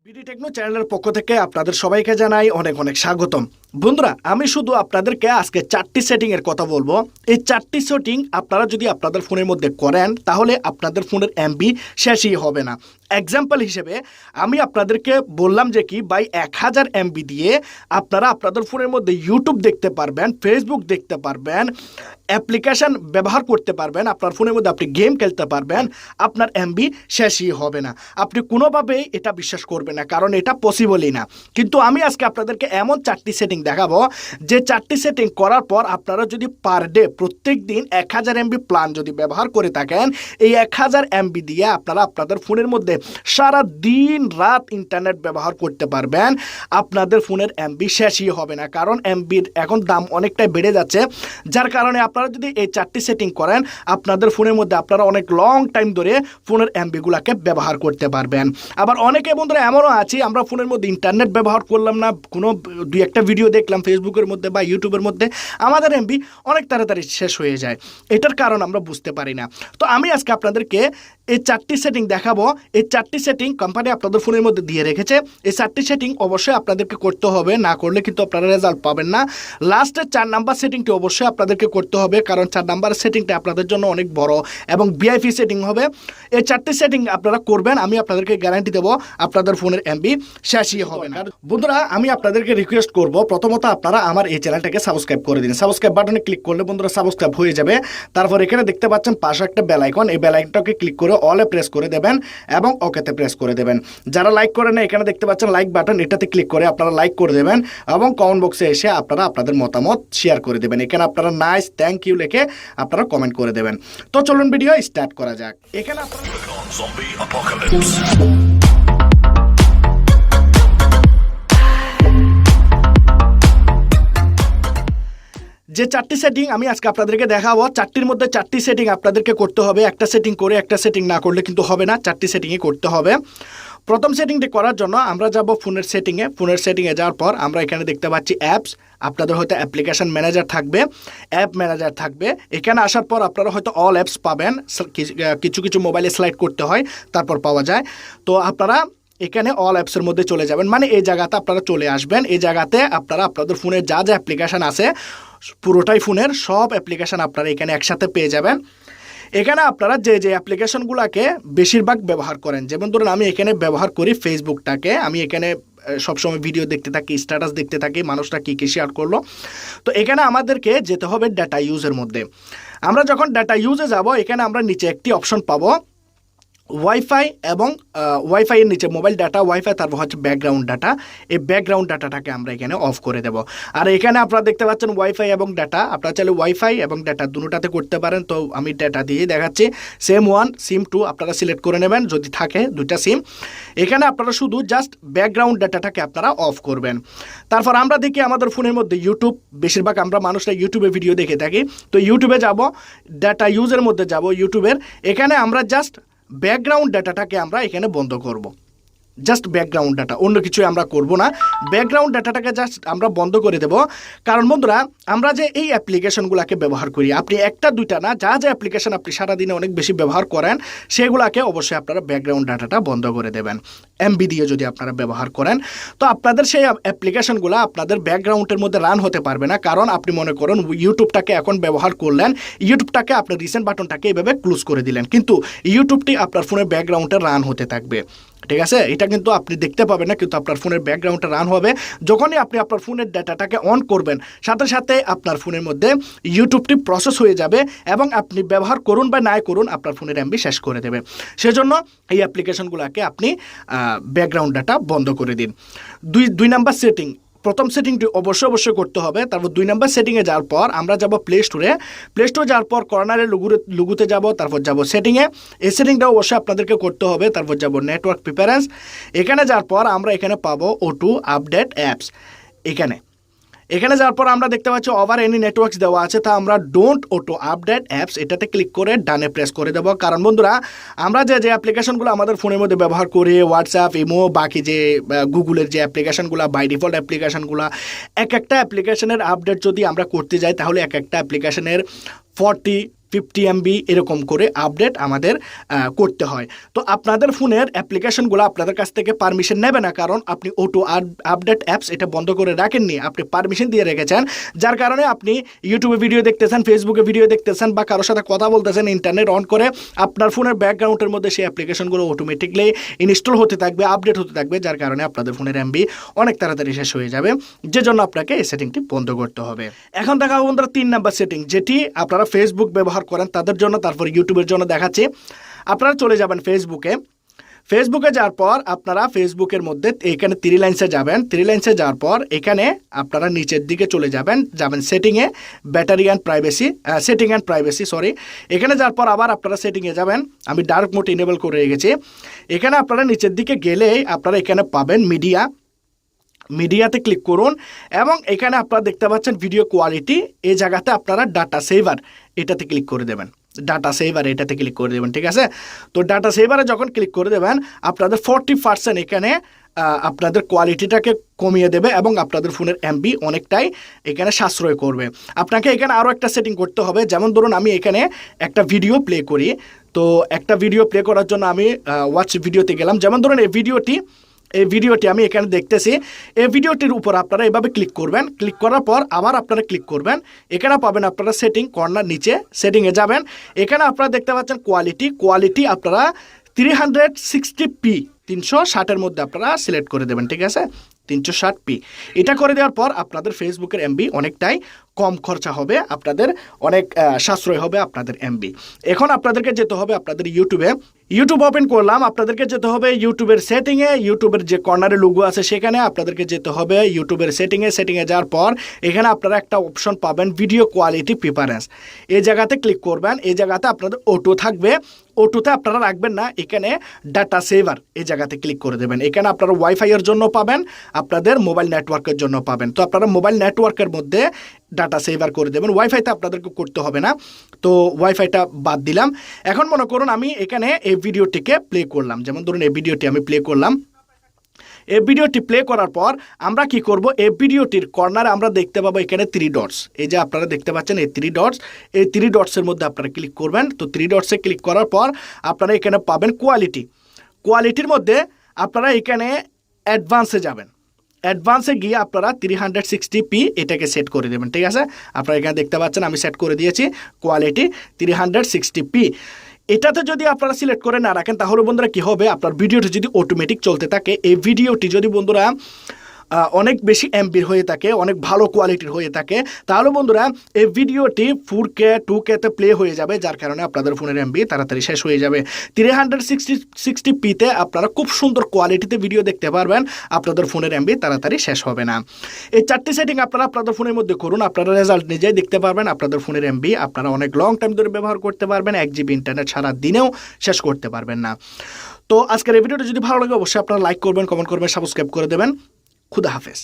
BD techno চ্যানেলের পক্ষ থেকে আপনাদের সবাইকে জানাই অনেক অনেক স্বাগতম। বন্ধুরা, আমি শুধু আপনাদেরকে আজকে 4টি সেটিং এর কথা বলবো। এই 4টি সেটিং আপনারা যদি আপনাদের ফোনের মধ্যে করেন তাহলে আপনাদের ফোনের এমবি শেষই হবে না। এক্সাম্পল হিসেবে আমি আপনাদেরকে বললাম যে কি ভাই 1000 এমবি দিয়ে আপনারা আপনাদের ফোনের মধ্যে ইউটিউব দেখতে পারবেন, ফেসবুক দেখতে পারবেন, অ্যাপ্লিকেশন ব্যবহার করতে পারবেন, আপনার ফোনের মধ্যে আপনি গেম খেলতে পারবেন, আপনার এমবি শেষই হবে না। আপনি কোনোভাবেই এটা বিশ্বাস করবেন না, কারণ এটা পসিবলই না। কিন্তু আমি আজকে আপনাদেরকে এমন 4টি সেটিং দেখাবো যে 4টি সেটিং করার পর আপনারা যদি পার ডে প্রত্যেক দিন 1000 এমবি প্ল্যান যদি ব্যবহার করে থাকেন, এই 1000 এমবি দিয়ে আপনারা আপনাদের ফোনের মধ্যে সারা দিন রাত ইন্টারনেট ব্যবহার করতে পারবেন। আপনাদের ফোনের এমবি শেষই হবে না, কারণ এমবির এখন দাম অনেকটাই বেড়ে যাচ্ছে। যার কারণে আপনারা যদি এই 4টি সেটিং করেন আপনাদের ফোনের মধ্যে আপনারা অনেক লং টাইম ধরে ফোনের এমবিগুলোকে ব্যবহার করতে পারবেন। আবার অনেকে বন্ধুরা এমনও আছে, আমরা ফোনের মধ্যে ইন্টারনেট ব্যবহার করলাম না, কোনো দুই একটা ভিডিও দেখলাম ফেসবুকের মধ্যে বা ইউটিউবের মধ্যে, আমাদের এমবি অনেক তাড়াতাড়ি শেষ হয়ে যায়। এটার কারণ আমরা বুঝতে পারি না। তো আমি আজকে আপনাদেরকে এই 4টি সেটিং দেখাবো। এই 4টি সেটিং কোম্পানি আপনাদের ফোনের মধ্যে দিয়ে রেখেছে। এই 4টি সেটিং অবশ্যই আপনাদেরকে করতে হবে, না করলে কিন্তু আপনারা রেজাল্ট পাবেন না। লাস্টের 4 নাম্বার সেটিংটি অবশ্যই আপনাদেরকে করতে হবে, কারণ 4 নাম্বার সেটিংটা আপনাদের জন্য অনেক বড় এবং ভিআইপি সেটিং হবে। এই 4টি সেটিং আপনারা করবেন, আমি আপনাদেরকে গ্যারান্টি দেবো আপনাদের ফোনের এমবি শেষই হবে না। বন্ধুরা, আমি আপনাদেরকে রিকোয়েস্ট করব, প্রথমত আপনারা আমার এই চ্যানেলটাকে সাবস্ক্রাইব করে দিন। সাবস্ক্রাইব বাটনে ক্লিক করলে বন্ধুরা সাবস্ক্রাইব হয়ে যাবে। তারপর এখানে দেখতে পাচ্ছেন পাশে একটা বেল আইকন, এই বেল আইকনটাকে ক্লিক করে অলে প্রেস করে দেবেন এবং ওকেতে প্রেস করে দেবেন। যারা লাইক করেন না, এখানে দেখতে পাচ্ছেন লাইক বাটন, এটাতে ক্লিক করে আপনারা লাইক করে দেবেন এবং কমেন্ট বক্সে এসে আপনারা আপনাদের মতামত শেয়ার করে দেবেন। এখানে আপনারা নাইস, থ্যাংক ইউ লিখে আপনারা কমেন্ট করে দেবেন। তো চলুন ভিডিও স্টার্ট করা যাক। এখানে আপনারা যে 4টি সেটিং আমি আজকে আপনাদেরকে দেখাবো, 4টির মধ্যে 4টি সেটিং আপনাদেরকে করতে হবে। একটা সেটিং করে একটা সেটিং না করলে কিন্তু হবে না, 4টি সেটিংই করতে হবে। প্রথম সেটিংটি করার জন্য আমরা যাব ফোনের সেটিংয়ে। ফোনের সেটিংয়ে যাওয়ার পর আমরা এখানে দেখতে পাচ্ছি অ্যাপস। আপনাদের হয়তো অ্যাপ্লিকেশন ম্যানেজার থাকবে, অ্যাপ ম্যানেজার থাকবে। এখানে আসার পর আপনারা হয়তো অল অ্যাপস পাবেন, কিছু কিছু মোবাইলে স্লাইড করতে হয় তারপর পাওয়া যায়। তো আপনারা এখানে অল অ্যাপসের মধ্যে চলে যাবেন, মানে এই জায়গাতে আপনারা চলে আসবেন। এই জায়গাতে আপনারা আপনাদের ফোনের যা যা অ্যাপ্লিকেশান আছে পুরোটাই ফোনের সব অ্যাপ্লিকেশান আপনারা এখানে একসাথে পেয়ে যাবেন। এখানে আপনারা যে যে অ্যাপ্লিকেশনগুলোকে বেশিরভাগ ব্যবহার করেন, যেমন ধরুন আমি এখানে ব্যবহার করি ফেসবুকটাকে, আমি এখানে সবসময় ভিডিও দেখতে থাকি, স্ট্যাটাস দেখতে থাকি, মানুষরা কী কী শেয়ার করলো। তো এখানে আমাদেরকে যেতে হবে ডাটা ইউজের মধ্যে। আমরা যখন ডাটা ইউজে যাব, এখানে আমরা নিচে একটি অপশন পাবো ওয়াইফাই এবং ওয়াইফাইয়ের নিচে মোবাইল ডাটা, ওয়াইফাই, তারপর হচ্ছে ব্যাকগ্রাউন্ড ডাটা। এই ব্যাকগ্রাউন্ড ডাটাটাকে আমরা এখানে অফ করে দেব। আর এখানে আপনারা দেখতে পাচ্ছেন ওয়াইফাই এবং ডাটা, আপনারা চাইলে ওয়াইফাই এবং ডাটা দুটোতে করতে পারেন। তো আমি ডাটা দিয়ে দেখাচ্ছি। সিম 1, সিম 2 আপনারা সিলেক্ট করে নেবেন যদি থাকে দুইটা সিম। এখানে আপনারা শুধু জাস্ট ব্যাকগ্রাউন্ড ডাটাটাকে আপনারা অফ করবেন। তারপর আমরা দেখি আমাদের ফোনের মধ্যে ইউটিউব, বেশিরভাগ আমরা মানুষরা ইউটিউবে ভিডিও দেখে থাকি। তো ইউটিউবে যাব, ডাটা ইউজের মধ্যে যাব ইউটিউবের। এখানে আমরা জাস্ট ব্যাকগ্রাউন্ড ডাটাটাকে আমরা এখানে বন্ধ করব। জাস্ট ব্যাকগ্রাউন্ড ডাটা, অন্য কিছুই আমরা করব না। ব্যাকগ্রাউন্ড ডাটাটাকে জাস্ট আমরা বন্ধ করে দেব। কারণ বন্ধুরা, আমরা যে এই অ্যাপ্লিকেশনগুলোকে ব্যবহার করি, আপনি একটা দুইটা না, যা যা অ্যাপ্লিকেশন আপনি সারাদিনে অনেক বেশি ব্যবহার করেন সেগুলোকে অবশ্যই আপনারা ব্যাকগ্রাউন্ড ডাটাটা বন্ধ করে দেবেন। এমবি দিয়ে যদি আপনারা ব্যবহার করেন তো আপনাদের সেই অ্যাপ্লিকেশনগুলো আপনাদের ব্যাকগ্রাউন্ডের মধ্যে রান হতে পারবে না। কারণ আপনি মনে করুন ইউটিউবটাকে এখন ব্যবহার করলেন, ইউটিউবটাকে আপনার রিসেন্ট বাটনটাকে এইভাবে ক্লোজ করে দিলেন, কিন্তু ইউটিউবটি আপনার ফোনের ব্যাকগ্রাউন্ডে রান হতে থাকবে। ঠিক আছে, এটা কিন্তু আপনি দেখতে পাবেন না, কিন্তু আপনার ফোনের ব্যাকগ্রাউন্ডটা রান হবে। যখনই আপনি আপনার ফোনের ডাটাটাকে অন করবেন, সাথে সাথে আপনার ফোনের মধ্যে ইউটিউবটি প্রসেস হয়ে যাবে এবং আপনি ব্যবহার করুন বা নাই করুন আপনার ফোনের এমবি শেষ করে দেবে। সেজন্য এই অ্যাপ্লিকেশনগুলোকে আপনি ব্যাকগ্রাউন্ড ডাটা বন্ধ করে দিন। দুই নাম্বার সেটিং, প্রথম সেটিংটি অবশ্যই করতে হবে। তারপর 2 নাম্বার সেটিংয়ে যাওয়ার পর আমরা যাব প্লে স্টোরে। প্লে স্টোরে যাওয়ার পর কর্নারের লুগুতে যাব, তারপর যাব সেটিংয়ে। এই সেটিংটাও অবশ্যই আপনাদেরকে করতে হবে। তারপর যাব নেটওয়ার্ক প্রিফারেন্স। এখানে যাওয়ার পর আমরা এখানে পাবো অটো আপডেট অ্যাপস। এখানে যাওয়ার পর আমরা দেখতে পাচ্ছি ওভার এনি নেটওয়ার্কস দেওয়া আছে, তা আমরা ডোন্ট অটো আপডেট অ্যাপস এটাতে ক্লিক করে ডানে প্রেস করে দেবো। কারণ বন্ধুরা, আমরা যে অ্যাপ্লিকেশনগুলো আমাদের ফোনের মধ্যে ব্যবহার করি, হোয়াটসঅ্যাপ, ইমো, বাকি যে গুগলের যে অ্যাপ্লিকেশনগুলো, বাই ডিফল্ট অ্যাপ্লিকেশনগুলো, এক একটা অ্যাপ্লিকেশনের আপডেট যদি আমরা করতে যাই তাহলে এক একটা অ্যাপ্লিকেশনের 40 50 MB এরকম করে আপডেট আমাদের করতে হয়। তো আপনাদের ফোনের অ্যাপ্লিকেশনগুলো আপনাদের কাছ থেকে পারমিশন নেবে না, কারণ আপনি অটো আপডেট অ্যাপস এটা বন্ধ করে রাখেননি, আপনি পারমিশন দিয়ে রেখেছেন, যার কারণে আপনি ইউটিউবে ভিডিও দেখতেছেন, ফেসবুকে ভিডিও দেখতেছেন বা কারোর সাথে কথা বলতেছেন, ইন্টারনেট অন করে আপনার ফোনের ব্যাকগ্রাউন্ডের মধ্যে সেই অ্যাপ্লিকেশনগুলো অটোমেটিকলি ইনস্টল হতে থাকবে, আপডেট হতে থাকবে, যার কারণে আপনাদের ফোনের এমবি অনেক তাড়াতাড়ি শেষ হয়ে যাবে, যে জন্য আপনাকে এই সেটিংটি বন্ধ করতে হবে। এখন দেখাবো বন্ধুরা 3 নাম্বার সেটিং, যেটি আপনারা ফেসবুক ব্যবহার করেন তাদের জন্য, তারপর ইউটিউবের জন্য দেখাচ্ছি। আপনারা চলে যাবেন ফেসবুকে যাওয়ার পর আপনারা ফেসবুকের মধ্যে এখানে 3 লাইনসে যাবেন, 3 লাইনসে যাওয়ার পর এখানে আপনারা নিচের দিকে চলে যাবেন সেটিংয়ে, battery and privacy, setting and privacy sorry, এখানে যাওয়ার পর আবার আপনারা সেটিংয়ে যাবেন, আমি ডার্ক মোড ইনেবল করে রেখেছি। এখানে আপনারা নিচের দিকে গেলেই আপনারা এখানে পাবেন মিডিয়াতে ক্লিক করুন, এবং এখানে আপনারা দেখতে পাচ্ছেন ভিডিও কোয়ালিটি, এই জায়গাতে আপনারা ডাটা সেভার এটাতে ক্লিক করে দেবেন, ঠিক আছে। তো ডাটা সেভারে যখন ক্লিক করে দেবেন আপনাদের 40% এখানে আপনাদের কোয়ালিটিটাকে কমিয়ে দেবে এবং আপনাদের ফোনের এমবি অনেকটাই এখানে সাশ্রয় করবে। আপনাকে এখানে আরও একটা সেটিং করতে হবে, যেমন ধরুন আমি এখানে একটা ভিডিও প্লে করি, তো একটা ভিডিও প্লে করার জন্য আমি ওয়াচ ভিডিওতে গেলাম, যেমন ধরুন এই ভিডিওটি আমি এখানে দেখতেছি, এই ভিডিওটির উপর আপনারা এভাবে ক্লিক করবেন, ক্লিক করার পর আবার আপনারা ক্লিক করবেন, এখানে পাবেন আপনারা সেটিং, কর্নার নিচে সেটিংয়ে যাবেন, এখানে আপনারা দেখতে পাচ্ছেন কোয়ালিটি আপনারা 360p 360-এর মধ্যে আপনারা সিলেক্ট করে দেবেন, ঠিক আছে, 360p। এটা করে দেওয়ার পর আপনাদের ফেসবুকের এমবি অনেকটাই কম খরচা হবে, আপনাদের অনেক সাশ্রয় হবে আপনাদের এমবি। এখন আপনাদেরকে যেতে হবে আপনাদের ইউটিউব ওপেন করলাম, আপনাদেরকে যেতে হবে ইউটিউবের সেটিংয়ে, ইউটিউবের যে কর্নারে লোগো আছে সেখানে আপনাদেরকে যেতে হবে ইউটিউবের সেটিংয়ে যাওয়ার পর এখানে আপনারা একটা অপশন পাবেন ভিডিও কোয়ালিটি প্রিফারেন্স, এই জায়গাতে ক্লিক করবেন, এই জায়গাতে আপনাদের অটো থাকবে, অটোতে আপনারা রাখবেন না, এখানে ডাটা সেভার এই জায়গাতে ক্লিক করে দেবেন, এখানে আপনারা ওয়াইফাইয়ের জন্য পাবেন, আপনাদের মোবাইল নেটওয়ার্কের জন্য পাবেন, তো আপনারা মোবাইল নেটওয়ার্কের মধ্যে ডাটা সেভার করে দেবেন, ওয়াইফাইতে আপনাদেরকে করতে হবে না, তো ওয়াইফাইটা বাদ দিলাম। এখন মনে করুন আমি এখানে এই ভিডিওটিকে প্লে করলাম, যেমন ধরুন এই ভিডিওটি আমি প্লে করলাম, এই ভিডিওটি প্লে করার পর আমরা কি করব, এই ভিডিওটির কর্নারে আমরা দেখতে পাবো এখানে 3 ডটস, এই যে আপনারা দেখতে পাচ্ছেন এই 3 ডটসের মধ্যে আপনারা ক্লিক করবেন, তো 3 ডটসে ক্লিক করার পর আপনারা এখানে পাবেন কোয়ালিটির মধ্যে আপনারা এখানে অ্যাডভান্সে যাবেন, অ্যাডভান্সে গিয়ে আপনারা 360p এটাকে সেট করে দেবেন, ঠিক আছে, আপনারা এখানে দেখতে পাচ্ছেন আমি সেট করে দিয়েছি কোয়ালিটি 360p। এটাতে যদি আপনারা সিলেক্ট করে না রাখেন তাহলে বন্ধুরা কি হবে, আপনার ভিডিওটি যদি অটোমেটিক চলতে থাকে, এই ভিডিওটি যদি বন্ধুরা অনেক বেশি এমবির হয়ে থাকে, অনেক ভালো কোয়ালিটির হয়ে থাকে, তাহলে বন্ধুরা এই ভিডিওটি 4K 2Kতে প্লে হয়ে যাবে, যার কারণে আপনাদের ফোনের এমবি তাড়াতাড়ি শেষ হয়ে যাবে। 360pতে আপনারা খুব সুন্দর কোয়ালিটিতে ভিডিও দেখতে পারবেন, আপনাদের ফোনের এমবি তাড়াতাড়ি শেষ হবে না। এই 4টি সেটিং আপনারা আপনাদের ফোনের মধ্যে করুন, আপনারা রেজাল্ট নিজেই দেখতে পারবেন, আপনাদের ফোনের এমবি আপনারা অনেক লং টাইম ধরে ব্যবহার করতে পারবেন, 1 GB ইন্টারনেট সারা দিনেও শেষ করতে পারবেন না। তো আজকের এই ভিডিওটা যদি ভালো লাগে অবশ্যই আপনারা লাইক করবেন, কমেন্ট করবেন, সাবস্ক্রাইব করে দেবেন। খুদা হাফেজ।